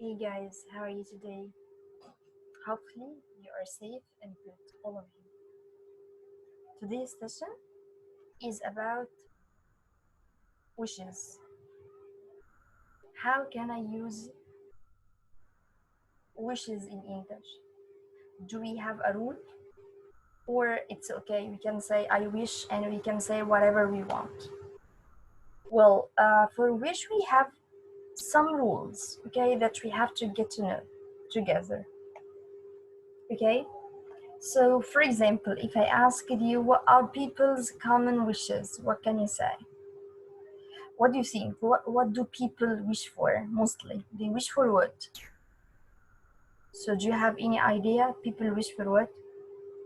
Hey guys, how are you today? Hopefully you are safe and good, all of you. Today's session is about wishes. How can I use wishes in English? Do we have a rule? Or it's okay, we can say I wish and we can say whatever we want. Well, for wish we have some rules, okay, that we have to get to know together. Okay? So, for example, if I asked you what are people's common wishes, what can you say? What do you think? What do people wish for mostly? They wish for what? So, do you have any idea? People wish for what?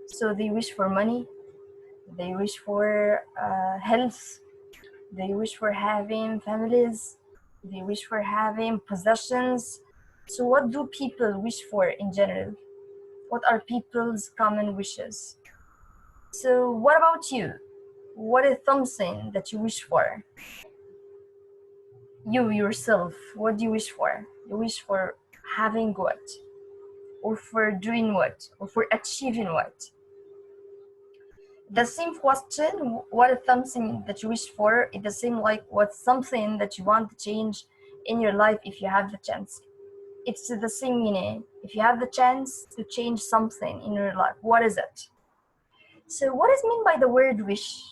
So, they wish for money, they wish for health, they wish for having families, they wish for having possessions. So, what do people wish for in general? What are people's common wishes? So, what about you? What is something that you wish for? You yourself, what do you wish for? You wish for having what? Or for doing what? Or for achieving what? The same question, what is something that you wish for? It's the same like what's something that you want to change in your life if you have the chance. It's the same meaning. If you have the chance to change something in your life, what is it? So what is meant by the word wish?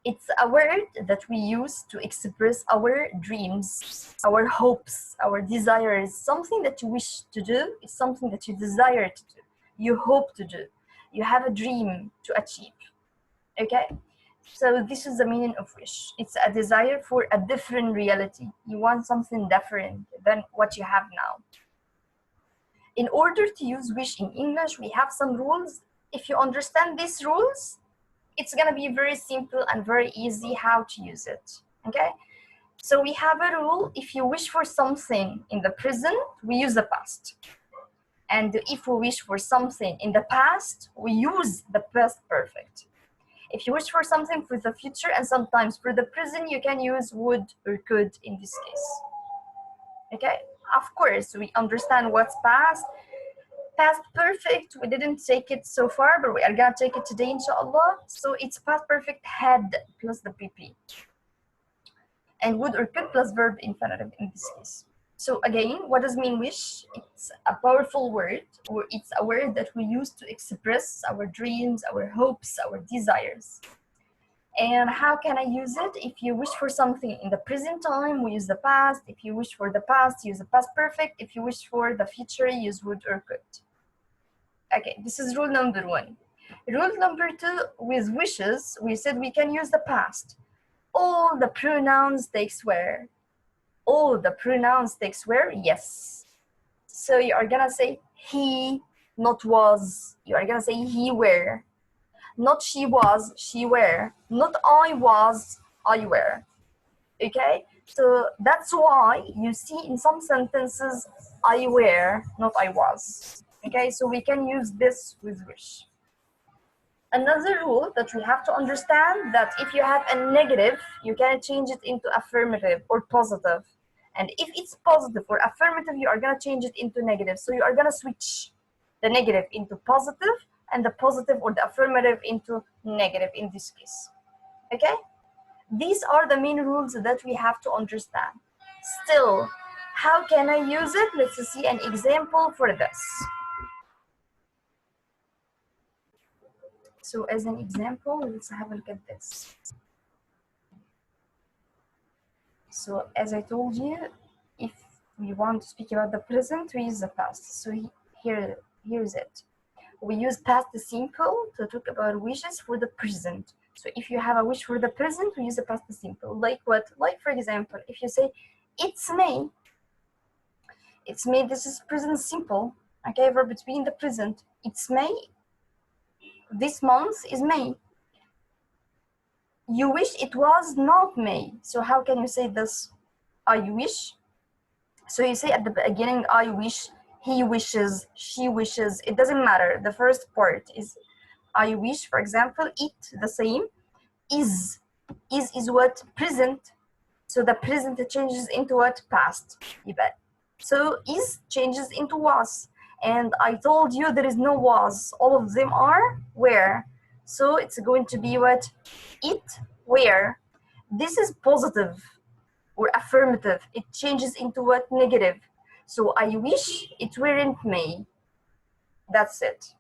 It's a word that we use to express our dreams, our hopes, our desires, something that you wish to do, it's something that you desire to do, you hope to do, you have a dream to achieve, okay? So this is the meaning of wish. It's a desire for a different reality. You want something different than what you have now. In order to use wish in English, we have some rules. If you understand these rules, it's gonna be very simple and very easy how to use it, okay? So we have a rule, if you wish for something in the present, we use the past. And if we wish for something in the past, we use the past perfect. If you wish for something for the future and sometimes for the present, you can use would or could in this case, okay? Of course, we understand what's past perfect, we didn't take it so far, but we are gonna take it today, inshallah. So it's past perfect had plus the PP, and would or could plus verb infinitive in this case. So again, what does mean wish? It's a powerful word, or it's a word that we use to express our dreams, our hopes, our desires. And how can I use it? If you wish for something in the present time, we use the past. If you wish for the past, use the past perfect. If you wish for the future, use would or could. Okay, this is rule number one. Rule number two, with wishes, we said we can use the past. All the pronouns takes where? All the pronouns takes where? Yes. So you are gonna say he, not was. You are gonna say he were. Not she was, she were. Not I was, I were. Okay? So that's why you see in some sentences I were, not I was. Okay, so we can use this with wish. Another rule that we have to understand, that if you have a negative, you can change it into affirmative or positive. And if it's positive or affirmative, you are going to change it into negative. So you are going to switch the negative into positive and the positive or the affirmative into negative in this case. Okay? These are the main rules that we have to understand. Still, how can I use it? Let's see an example for this. So as an example, let's have a look at this. So as I told you, if we want to speak about the present, we use the past. So here's it. We use past simple to talk about wishes for the present. So if you have a wish for the present, we use the past simple. Like what? Like for example, if you say, it's May. It's May, this is present simple. Okay, verb between the present. It's May. This month is May. You wish it was not May. So how can you say this? I wish. So you say at the beginning, I wish, he wishes, she wishes. It doesn't matter. The first part is I wish, for example, it, the same. Is what? Present. So the present changes into what? Past. يبقى So is changes into was. And I told you there is no was. All of them are where. So it's going to be what? It, where. This is positive or affirmative. It changes into what? Negative. So I wish it weren't May. That's it.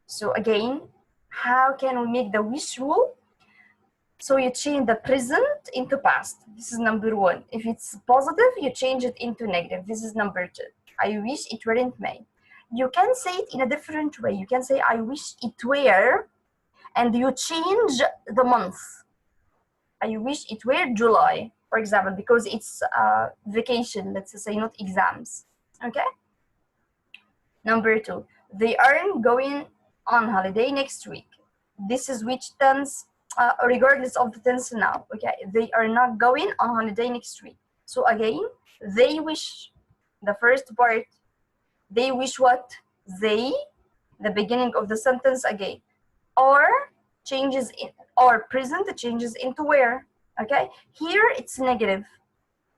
So again, how can we make the wish rule? So you change the present into past. This is number one. If it's positive, you change it into negative. This is number two. I wish it weren't May. You can say it in a different way. You can say, I wish it were, and you change the month. I wish it were July, for example, because it's vacation, let's say, not exams. Okay? Number two, they aren't going on holiday next week. This is which tense, regardless of the tense now. Okay, they are not going on holiday next week. So again, they wish, the first part, they wish what? They, the beginning of the sentence again. Or changes in, or present changes into where. Okay, here it's negative.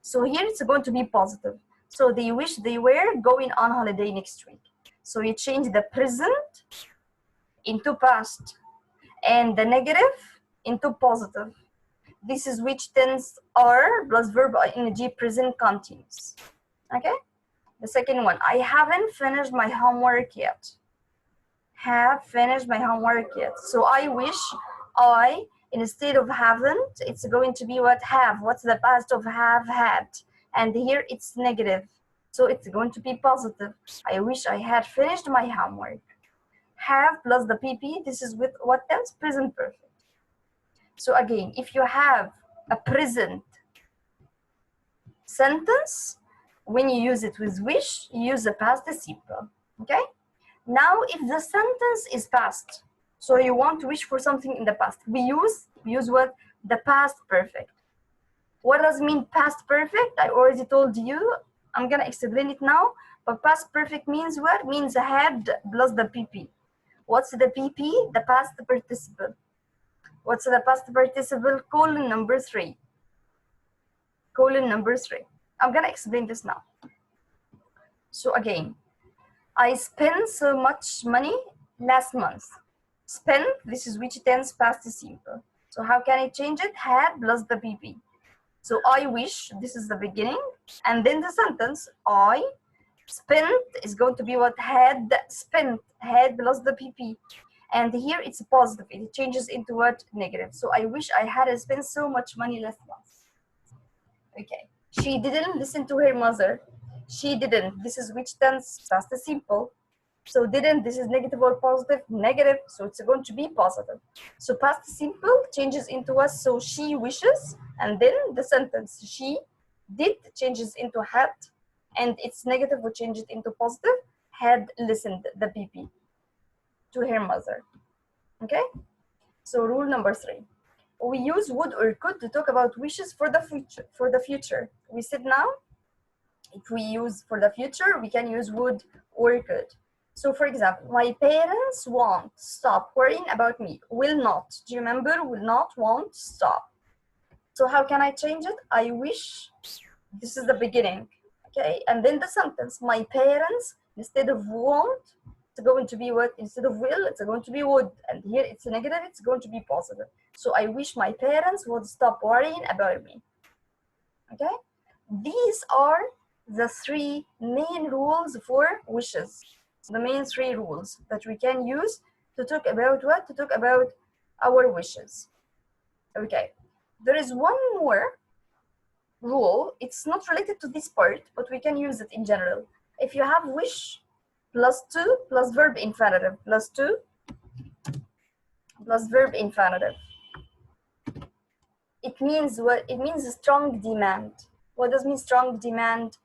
So here it's going to be positive. So they wish they were going on holiday next week. So you change the present into past and the negative into positive. This is which tense are plus verb ing present continuous. Okay? The second one, I haven't finished my homework yet. Have finished my homework yet. So I wish I, instead of haven't, it's going to be what? Have. What's the past of have, had? And here it's negative. So it's going to be positive. I wish I had finished my homework. Have plus the PP, this is with what tense? Present perfect. So again, if you have a present sentence, when you use it with wish, you use the past simple. Okay? Now, if the sentence is past, so you want to wish for something in the past, we use what? The past perfect. What does it mean past perfect? I already told you. I'm gonna explain it now. But past perfect means what? Means had plus the PP. What's the PP? The past participle. What's the past participle? Colon number 3. Colon number 3. I'm gonna explain this now. So again, I spent so much money last month. Spent, this is which tense past simple. So how can I change it? Had plus the PP. So I wish, this is the beginning, and then the sentence, I spent is going to be what? Had spent, had plus the PP. And here it's positive, it changes into what? Negative. So I wish I had spent so much money last month. Okay, she didn't listen to her mother. She didn't, this is which tense? Past simple. So didn't, this is negative or positive? Negative, so it's going to be positive. So past simple changes into what? So she wishes, and then the sentence, she did changes into had, and it's negative, we change it into positive, had listened, the PP, to her mother. Okay? So rule number 3. We use would or could to talk about wishes for the future. We said now, if we use for the future, we can use would or could. So for example, my parents won't stop worrying about me. Will not. Do you remember? Will not, won't, stop. So how can I change it? I wish, this is the beginning. Okay, and then the sentence, my parents, instead of won't, it's going to be what? Instead of will, it's going to be would. And here it's negative, it's going to be positive. So I wish my parents would stop worrying about me. Okay, these are the 3 main rules for wishes. The main 3 rules that we can use to talk about what? To talk about our wishes. Okay, there is one more rule. It's not related to this part, but we can use it in general. If you have wish plus 2 plus verb infinitive, plus 2 plus verb infinitive, it means what? It means a strong demand. What does mean strong demand?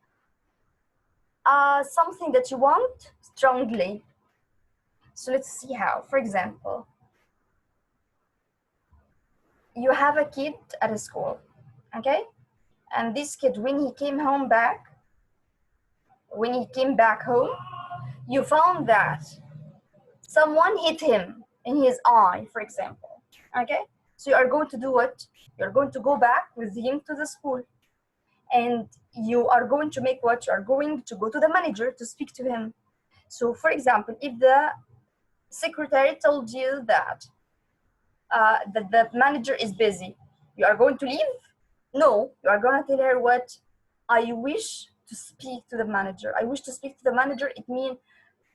Something that you want strongly. So let's see how. For example, you have a kid at a school, okay? And this kid, when he came back home, you found that someone hit him in his eye, for example, okay? So you are going to do what? You're going to go back with him to the school. and you are going to make what? You are going to go to the manager to speak to him. So for example, if the secretary told you that the manager is busy, you are going to leave? No, you are going to tell her what? I wish to speak to the manager. I wish to speak to the manager. It means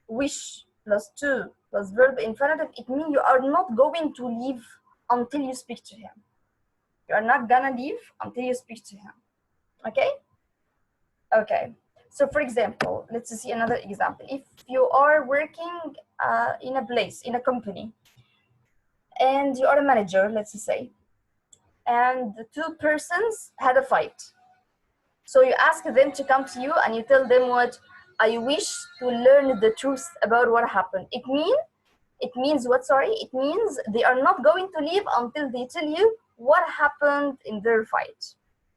wish plus to plus verb infinitive. It means you are not going to leave until you speak to him. You are not gonna leave until you speak to him. Okay? Okay. So for example, let's see another example. If you are working in a place, in a company, and you are a manager, let's say, and the two persons had a fight. So you ask them to come to you and you tell them what? I wish to learn the truth about what happened. It means what? Sorry, it means they are not going to leave until they tell you what happened in their fight.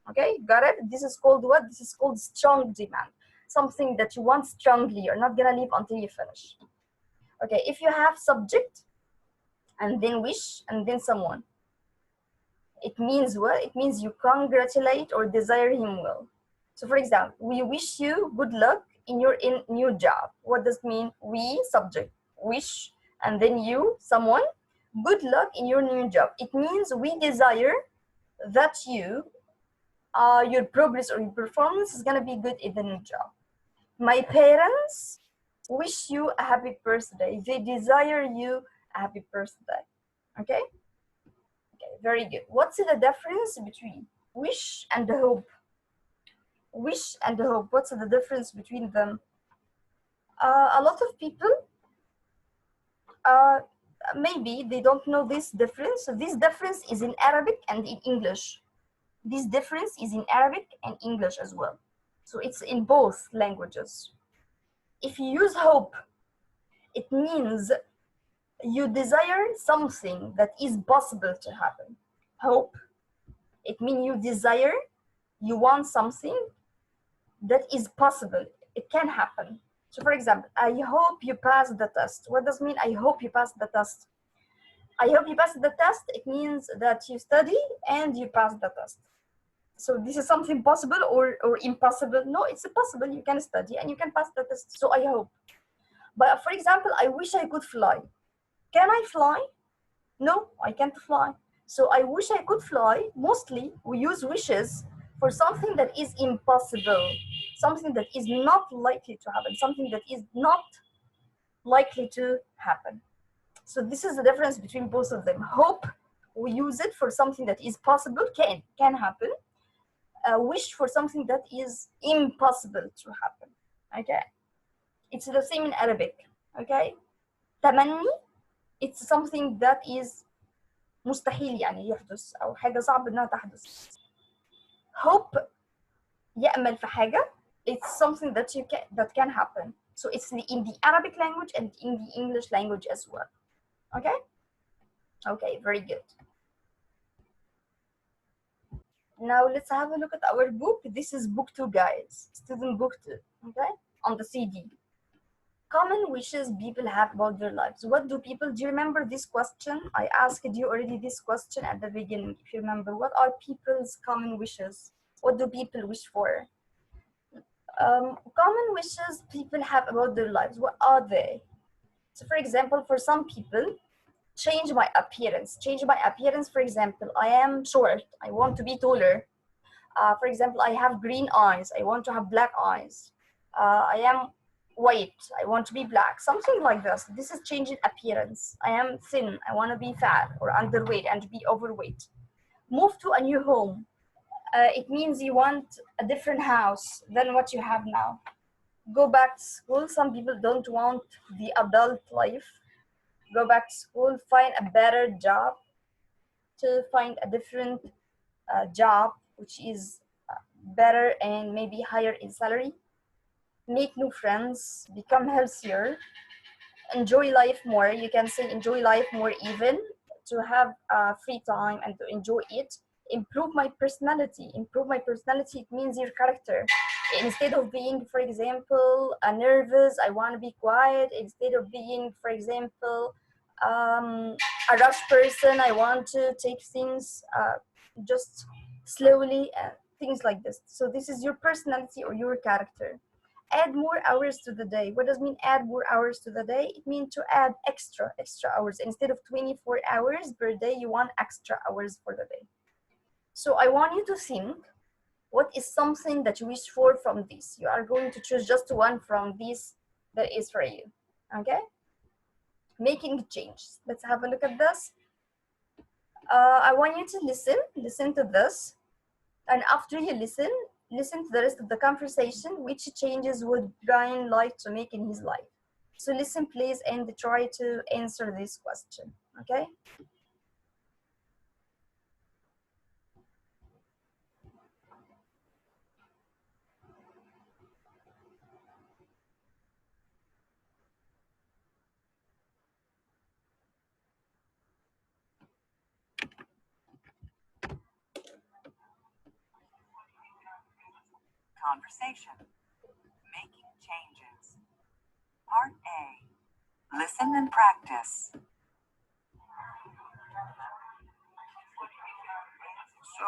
Okay, got it? This is called what? This is called strong demand. Something that you want strongly. You're not gonna leave until you finish. Okay, if you have subject and then wish and then someone, it means what? It means you congratulate or desire him well. So for example, we wish you good luck in your new job. What does it mean? We, subject, wish, and then you, someone, good luck in your new job. It means we desire that your progress or your performance is gonna be good in the new job. My parents wish you a happy birthday. They desire you a happy birthday. Okay? Okay, very good. What's the difference between wish and hope? Wish and hope, what's the difference between them? A lot of people, maybe they don't know this difference. So this difference is in Arabic and in English. This difference is in Arabic and English as well. So it's in both languages. If you use hope, it means you desire something that is possible to happen. Hope, it means you desire, you want something that is possible. It can happen. So for example, I hope you pass the test. What does it mean? I hope you pass the test. I hope you pass the test. It means that you study and you pass the test. So this is something possible or impossible? No, it's possible. You can study and you can pass the test. So I hope. But for example, I wish I could fly. Can I fly? No, I can't fly. So I wish I could fly. Mostly we use wishes for something that is impossible, something that is not likely to happen, something that is not likely to happen. So this is the difference between both of them. Hope, we use it for something that is possible, can happen. Wish for something that is impossible to happen. Okay, it's the same in Arabic. Okay, تمني, it's something that is مستحيل يعني يحدث أو حاجة صعب إنها تحدث. Hope, يأمل في حاجة, it's something that can happen. So it's in the Arabic language and in the English language as well. Okay? Okay, very good. Now let's have a look at our book. This is book 2, guys. Student book 2, okay? On the CD. Common wishes people have about their lives. What do people, do you remember this question? I asked you already this question at the beginning, if you remember. What are people's common wishes? What do people wish for? Common wishes people have about their lives. What are they? So for example, for some people, change my appearance. Change my appearance, for example, I am short, I want to be taller. For example, I have green eyes, I want to have black eyes. I am white, I want to be black. Something like this. This is changing appearance. I am thin, I want to be fat or underweight and be overweight. Move to a new home. It means you want a different house than what you have now. Go back to school. Some people don't want the adult life. Go back to school, find a better job, to find a different job which is better and maybe higher in salary. Make new friends, become healthier, enjoy life more. You can say enjoy life more, even to have free time and to enjoy it. Improve my personality. Improve my personality, it means your character. Instead of being, for example, nervous, I want to be quiet. Instead of being, for example, a rush person, I want to take things just slowly. things like this. So this is your personality or your character. Add more hours to the day. What does mean add more hours to the day? It means to add extra hours. Instead of 24 hours per day, you want extra hours for the day. So I want you to think, what is something that you wish for from this? You are going to choose just one from this that is for you, okay? Making changes. Let's have a look at this. I want you to listen to this. And after you listen to the rest of the conversation, which changes would Brian like to make in his life? So listen, please, and try to answer this question, okay? Conversation. Making changes. Part A. Listen and practice. So,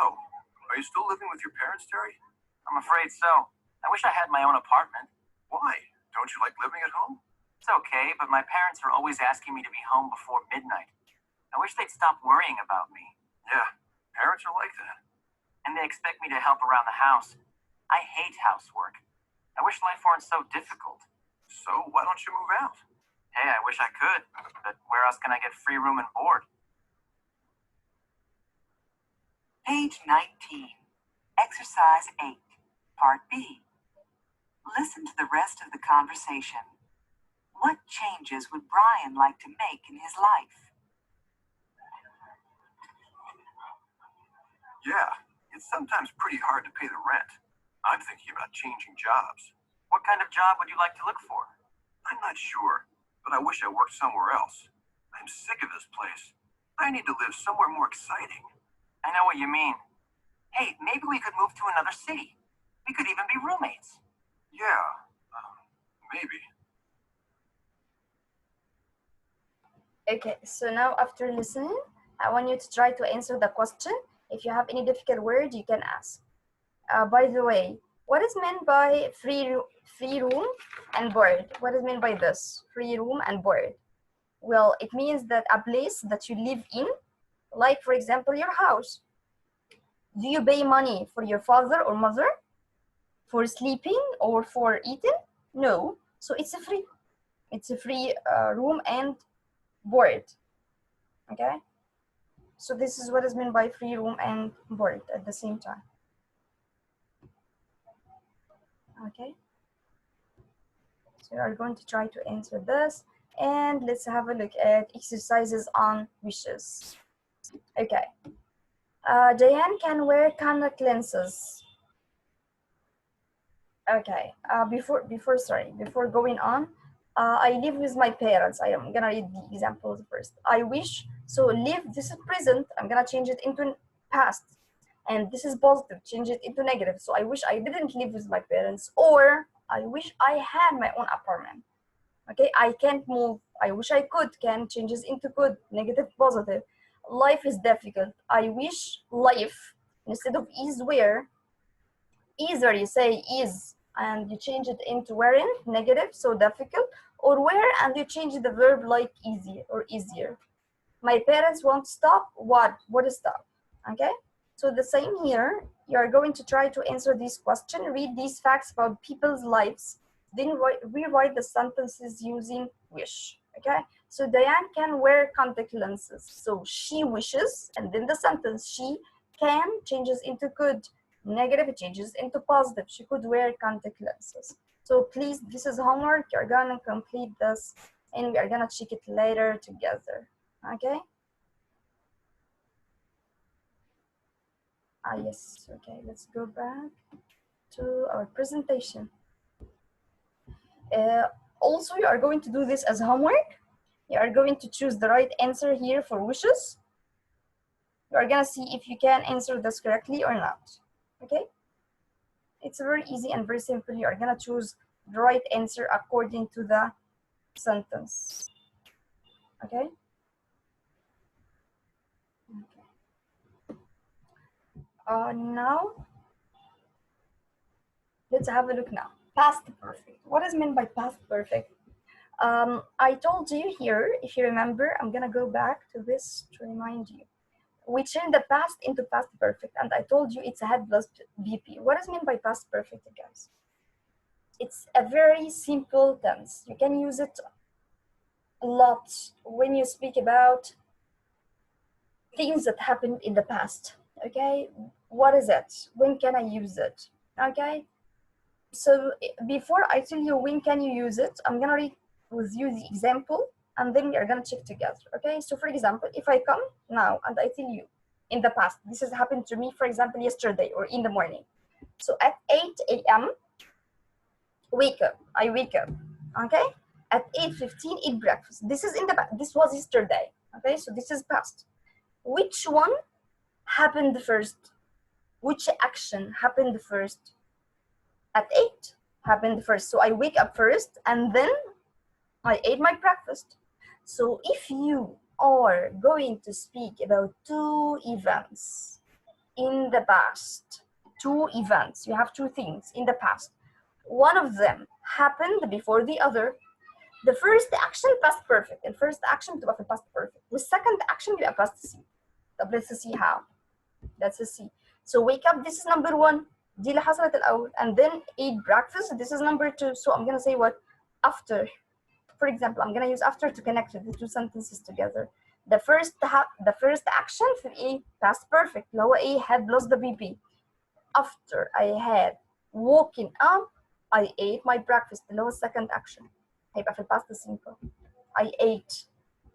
are you still living with your parents, Terry? I'm afraid so. I wish I had my own apartment. Why? Don't you like living at home? It's okay, but my parents are always asking me to be home before midnight. I wish they'd stop worrying about me. Yeah, parents are like that. And they expect me to help around the house. I hate housework. I wish life weren't so difficult. So, why don't you move out? Hey, I wish I could, but where else can I get free room and board? Page 19. Exercise 8. Part B. Listen to the rest of the conversation. What changes would Brian like to make in his life? Yeah, it's sometimes pretty hard to pay the rent. I'm thinking about changing jobs. What kind of job would you like to look for? I'm not sure, but I wish I worked somewhere else. I'm sick of this place. I need to live somewhere more exciting. I know what you mean. Hey, maybe we could move to another city. We could even be roommates. Yeah, maybe. Okay, so now after listening, I want you to try to answer the question. If you have any difficult word, you can ask. By the way, what is meant by free room and board? What is meant by this? Free room and board. Well, it means that a place that you live in, like for example, your house. Do you pay money for your father or mother for sleeping or for eating? No. So it's a free. It's a free room and board. Okay. So this is what is meant by free room and board at the same time. Okay. So we are going to try to answer this, and let's have a look at exercises on wishes. Okay. Diane can wear contact lenses. Okay. Before going on, I live with my parents. I am gonna read the examples first. I wish, so live, this is present. I'm gonna change it into past. And this is positive, change it into negative. So I wish I didn't live with my parents, or I wish I had my own apartment. Okay, I can't move. I wish I could, can changes into good, negative, positive. Life is difficult. I wish life, instead of is where, either you say is and you change it into wearing, negative, so difficult, or where and you change the verb like easy or easier. My parents won't stop. What is stop? Okay, so the same here. You are going to try to answer this question, read these facts about people's lives, then rewrite the sentences using wish. Okay, so Diane can wear contact lenses, so she wishes, and then the sentence she can changes into could, negative changes into positive, she could wear contact lenses. So please, this is homework, you're gonna complete this and we are gonna check it later together. Okay. Yes. Okay, let's go back to our presentation. Also, you are going to do this as homework. You are going to choose the right answer here for wishes. You are gonna see if you can answer this correctly or not. Okay. It's very easy and very simple. You are gonna choose the right answer according to the sentence. Okay. Now Let's have a look now. Past perfect. What is meant by past perfect? I told you here, if you remember, I'm gonna go back to this to remind you. We changed the past into past perfect, and I told you it's had plus VP. What is meant by past perfect, guys? It's a very simple tense. You can use it a lot when you speak about things that happened in the past. Okay, what is it? When can I use it? Okay, so before I tell you when can you use it, I'm gonna read with you the example, and then we are gonna check together. Okay, so for example, if I come now and I tell you in the past, this has happened to me, for example, yesterday or in the morning. So at 8 a.m. wake up. I wake up. Okay, at 8:15 eat breakfast. This is in the past. This was yesterday. Okay, so this is past. Which one happened first? Which action happened first? At 8 happened first. So I wake up first and then I ate my breakfast. So if you are going to speak about two events in the past, two events, you have two things in the past. One of them happened before the other. The first action past perfect. الفirst action تبقى في past perfect. والsecond action بيبقى past simple. طب let's see how. Let's see. So wake up, this is number one. دي اللي حصلت الأول. And then eat breakfast, this is number two. So I'm gonna say what? After. For example, I'm gonna use after to connect the two sentences together. The first action في إيه؟ past perfect. اللي هو إيه؟ had plus the BP. After I had woken up, I ate my breakfast. اللي هو second action. هيبقى في past simple. I ate.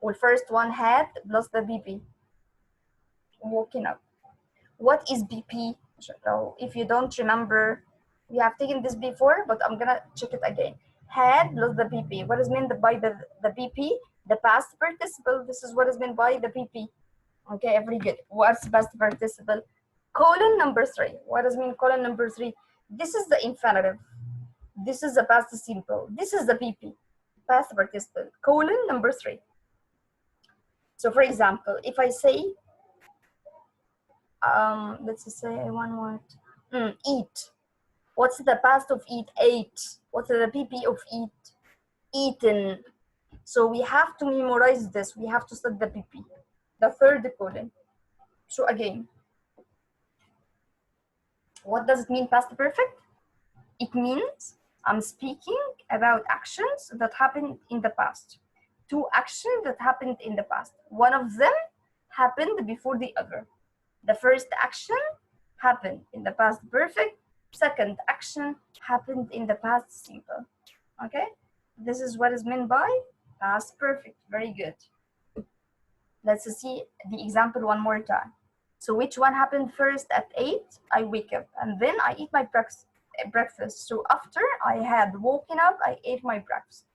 والfirst one had plus the BP. Woken up. What is BP? If you don't remember, we have taken this before, but I'm gonna check it again. Had plus the BP. What is meant by the BP? The past participle. This is what is meant by the BP. Okay, very good. What's past participle? Colon number 3. What does mean colon number 3? This is the infinitive. This is the past simple. This is the BP. Past participle. Colon number 3. So for example, if I say, let's say one word, eat. What's the past of eat? Ate. What's the PP of eat? Eaten. So we have to memorize this. We have to study the PP, the third colon. So again, what does it mean past perfect? It means I'm speaking about actions that happened in the past. Two actions that happened in the past. One of them happened before the other. The first action happened in the past perfect. Second action happened in the past simple. Okay? This is what is meant by past perfect. Very good. Let's see the example one more time. So which one happened first? At 8, I wake up. And then I eat my breakfast. So after I had woken up, I ate my breakfast.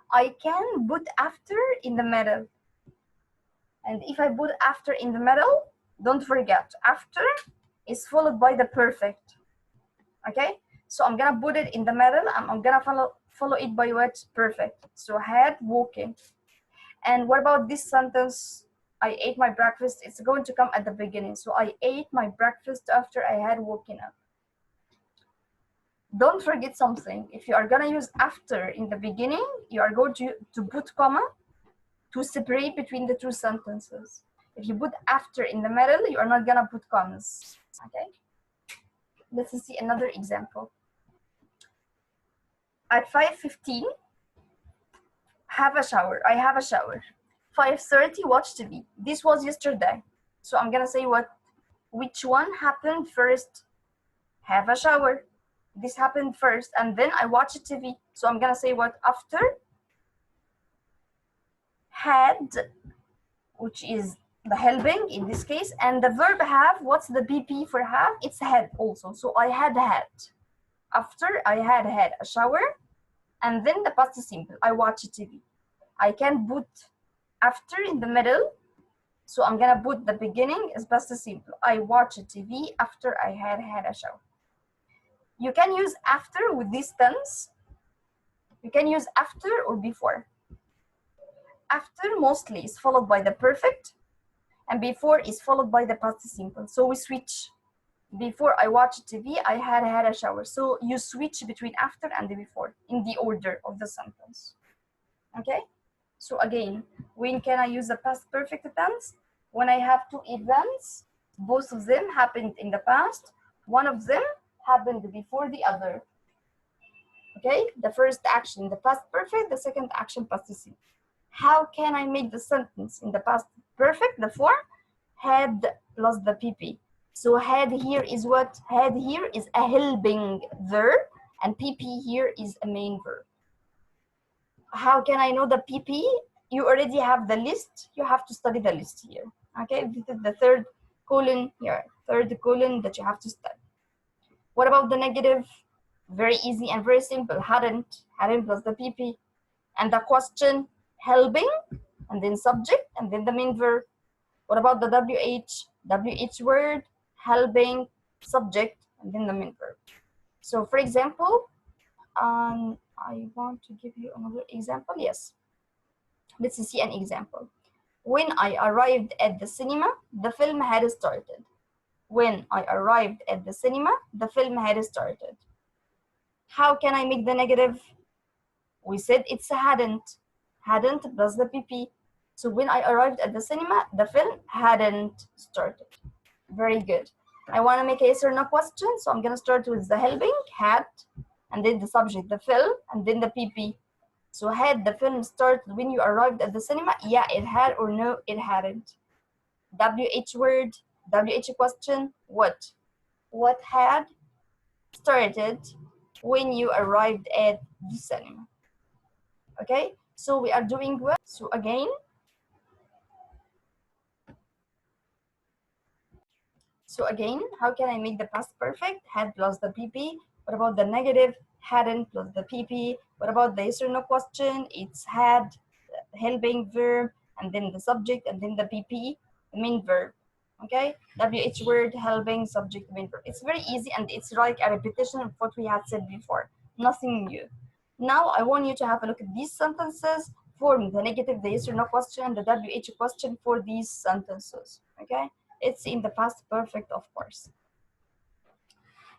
I can put after in the middle. And if I put after in the middle, don't forget, after is followed by the perfect. Okay? So I'm gonna put it in the middle and I'm gonna follow it by what? Perfect. So had woken. And what about this sentence? I ate my breakfast. It's going to come at the beginning. So I ate my breakfast after I had woken up. Don't forget something. If you are gonna use after in the beginning, you are going to put comma to separate between the two sentences. If you put after in the middle, you are not gonna put commas. Okay? Let's see another example. At 5:15, have a shower. I have a shower. 5:30, watch TV. This was yesterday. So I'm gonna say what? Which one happened first? Have a shower. This happened first, and then I watched TV. So I'm gonna say what? After had, which is the helping in this case, and the verb have, what's the BP for have? It's had also. So I had. After I had a shower, and then the past simple. I watched TV. I can put after in the middle. So I'm gonna put the beginning as past simple. I watched TV after I had a shower. You can use after with this tense. You can use after or before. After mostly is followed by the perfect, and before is followed by the past simple. So we switch. Before I watched TV, I had a shower. So you switch between after and before in the order of the sentence. Okay? So again, when can I use the past perfect tense? When I have two events, both of them happened in the past. One of them happened before the other. Okay? The first action, the past perfect, the second action, past simple. How can I make the sentence in the past perfect? The form had plus the PP. So had here is what? Had here is a helping verb, and PP here is a main verb. How can I know the PP? You already have the list. You have to study the list here. Okay, this is the third column here, third column that you have to study. What about the negative? Very easy and very simple. Hadn't plus the PP. And the question, helping, and then subject, and then the main verb. What about the WH? WH word, helping, subject, and then the main verb. So for example, I want to give you another example. Yes. Let's see an example. When I arrived at the cinema, the film had started. When I arrived at the cinema, the film had started. How can I make the negative? We said it's hadn't plus the PP. So when I arrived at the cinema, the film hadn't started. Very good. I want to make a yes or no question, so I'm going to start with the helping, had, and then the subject, the film, and then the PP. So had the film started when you arrived at the cinema? Yeah, it had, or no, it hadn't. WH word, WH question, what? What had started when you arrived at the cinema? Okay, so we are doing well. So again, how can I make the past perfect? Had plus the PP. What about the negative? Hadn't plus the PP. What about the yes or no question? It's had, helping verb, and then the subject, and then the PP, the main verb. Okay, WH word, helping, subject, main verb. It's very easy, and it's like a repetition of what we had said before. Nothing new. Now I want you to have a look at these sentences. Form the negative, the yes or no question, and the WH question for these sentences. Okay, it's in the past perfect, of course.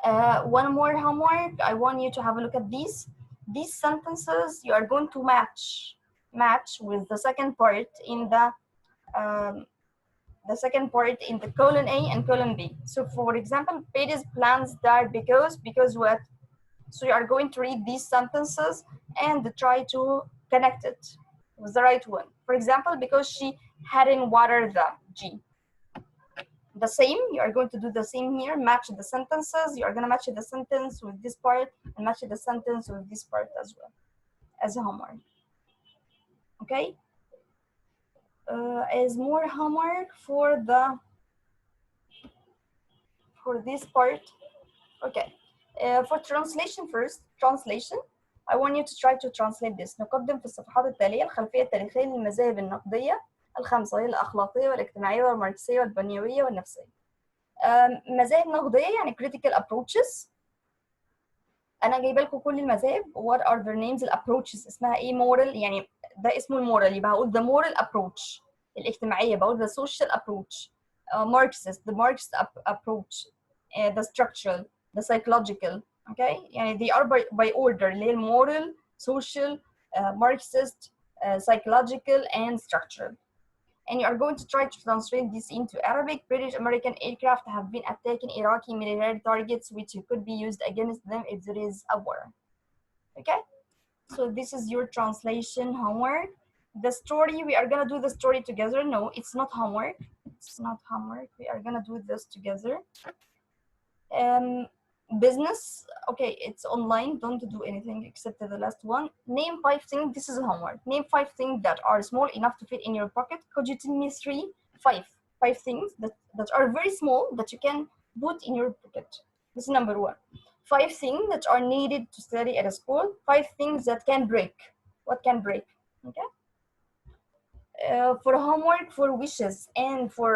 One more homework. I want you to have a look at these sentences. You are going to match with the second part in the column A and column B. So for example, Pages plans died because what? So you are going to read these sentences and try to connect it with the right one. For example, because she hadn't watered the G. The same, you are going to do the same here, match the sentences. You are going to match the sentence with this part and match the sentence with this part as well as a homework. Okay? As more homework for this part. Okay. For translation first, I want you to try to translate this. نقدم في الصفحات التالية الخلفية التاريخية للمذاهب النقدية الخمسة، وهي الأخلاقية والاجتماعية والماركسية والبنيوية والنفسية. مذاهب نقدية يعني critical approaches. أنا جايبة لكم كل المذاهب. What are their names؟ الapproaches اسمها إيه؟ moral، يعني ده اسمه المورال، يبقى هقول the moral approach. الاجتماعية بقول the social approach. Marxist, the Marxist approach. The structural, the psychological. Okay, يعني they are by order اللي هي moral, social, Marxist, psychological, and structural. And you are going to try to translate this into Arabic. British American aircraft have been attacking Iraqi military targets, which could be used against them if there is a war. Okay, so this is your translation homework. The story, we are gonna do the story together. No, it's not homework. It's not homework. We are gonna do this together. Business, okay, it's online. Don't do anything except the last one. Name 5 things. This is homework. Name 5 things that are small enough to fit in your pocket. Could you tell me 5 things that are very small that you can put in your pocket? This is number 1. 5 things that are needed to study at a school. 5 things that can break. What can break? Okay. For homework, for wishes, and for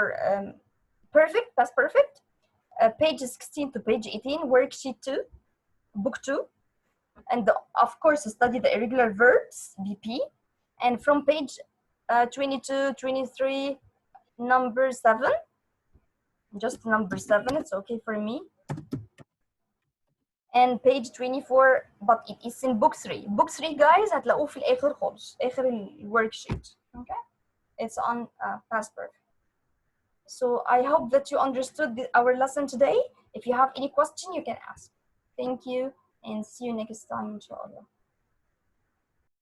perfect, past perfect. Page 16 to page 18, worksheet 2, book 2, and of course study the irregular verbs, BP, and from page 22, 23, number 7, just number 7, it's okay for me. And page 24, but it is in book 3. Book 3 guys هتلاقوه في الآخر خالص، آخر worksheet. Okay, it's on past perfect. So I hope that you understood our lesson today. If you have any question, you can ask. Thank you and see you next time, inshallah.